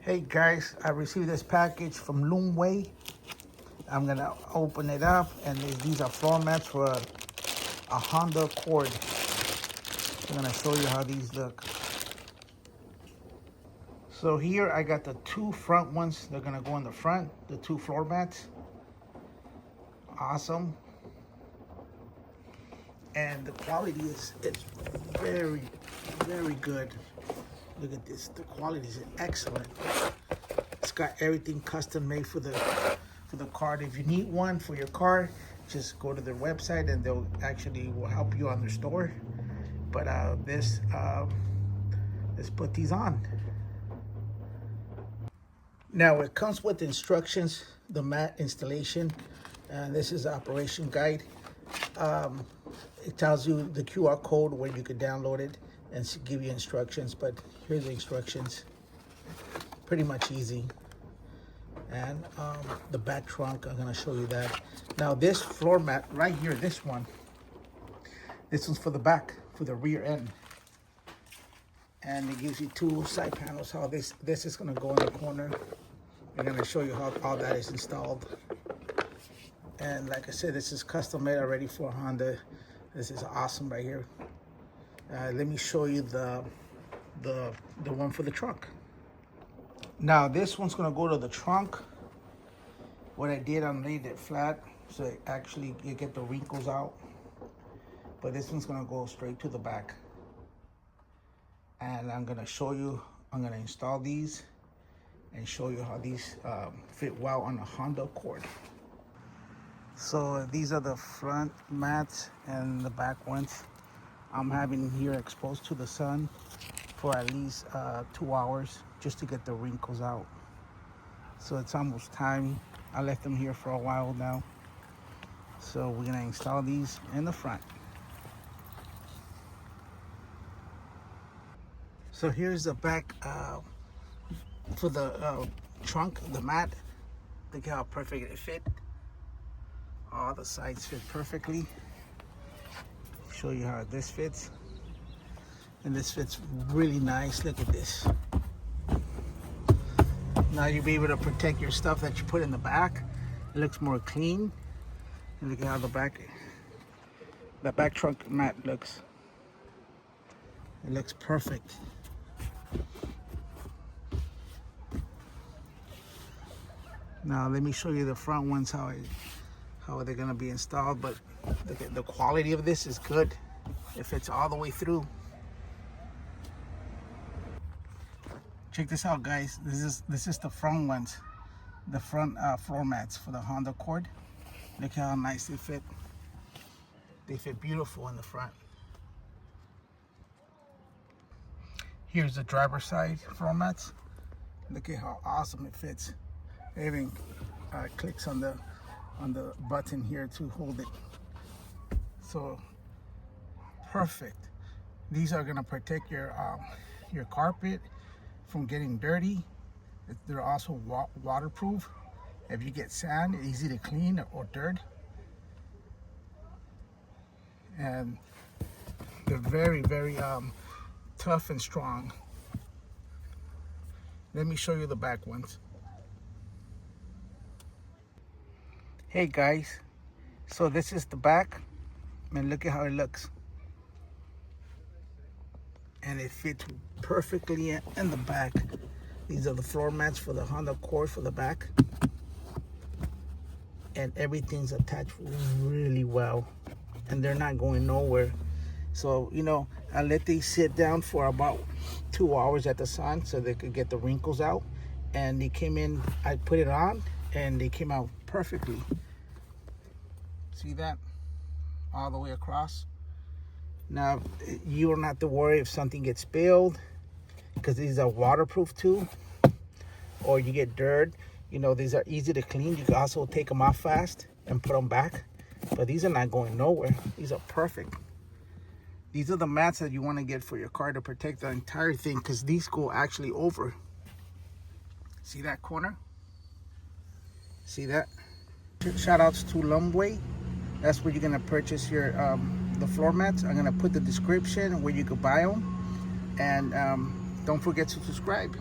Hey guys, I received this package from LUMWAY. I'm gonna open it up, and these are floor mats for a Honda Accord. I'm gonna show you how these look. So here I got the two front ones. They're gonna go in the front, the two floor mats. Awesome. And the quality is very, very good. Look at this, the quality is excellent. It's got everything custom made for the car. If you need one for your car, just go to their website and they'll actually will help you on their store. But let's put these on. Now it comes with instructions, the mat installation, and this is the operation guide. It tells you the QR code where you can download it and give you instructions, but here's the instructions. Pretty much easy. And the back trunk, I'm gonna show you that. Now this floor mat right here, this one's for the back, for the rear end. And it gives you two side panels, how this is gonna go in the corner. I'm gonna show you how all that is installed. And like I said, this is custom made already for Honda. This is awesome right here. Let me show you the one for the trunk. Now this one's gonna go to the trunk. What I did, I laid it flat so it actually you get the wrinkles out. But this one's gonna go straight to the back. And I'm gonna show you, I'm gonna install these and show you how these fit well on a Honda Accord. So these are the front mats and the back ones. I'm having here exposed to the sun for at least 2 hours just to get the wrinkles out. So it's almost time. I left them here for a while now. So we're gonna install these in the front. So here's the back for the trunk, the mat. Look how perfect it fit. All the sides fit perfectly. Show you how this fits. And this fits really nice. Look at this. Now you'll be able to protect your stuff that you put in the back. It looks more clean. And look at how the back trunk mat looks. It looks perfect. Now let me show you the front ones, how they're gonna be installed. But look at the quality of this is good. It fits all the way through. Check this out, guys. This is the front ones, the front floor mats for the Honda Accord. Look how nice they fit. They fit beautiful in the front. Here's the driver's side floor mats. Look at how awesome it fits. It even clicks on the button here to hold it. So perfect. These are gonna protect your carpet from getting dirty. They're also waterproof. If you get sand, easy to clean, or dirt. And they're very, very tough and strong. Let me show you the back ones. Hey guys, so this is the back, and look at how it looks. And it fits perfectly in the back. These are the floor mats for the Honda Accord for the back. And everything's attached really well. And they're not going nowhere. So, you know, I let these sit down for about 2 hours at the sun so they could get the wrinkles out. And they came in, I put it on, and they came out perfectly. See that? All the way across. Now, you don't have to worry if something gets spilled, because these are waterproof too. Or you get dirt. You know, these are easy to clean. You can also take them off fast and put them back. But these are not going nowhere. These are perfect. These are the mats that you want to get for your car to protect the entire thing, because these go actually over. See that corner? See that? Shout outs to LUMWAY. That's where you're gonna purchase your the floor mats. I'm gonna put the description where you could buy them. And don't forget to subscribe.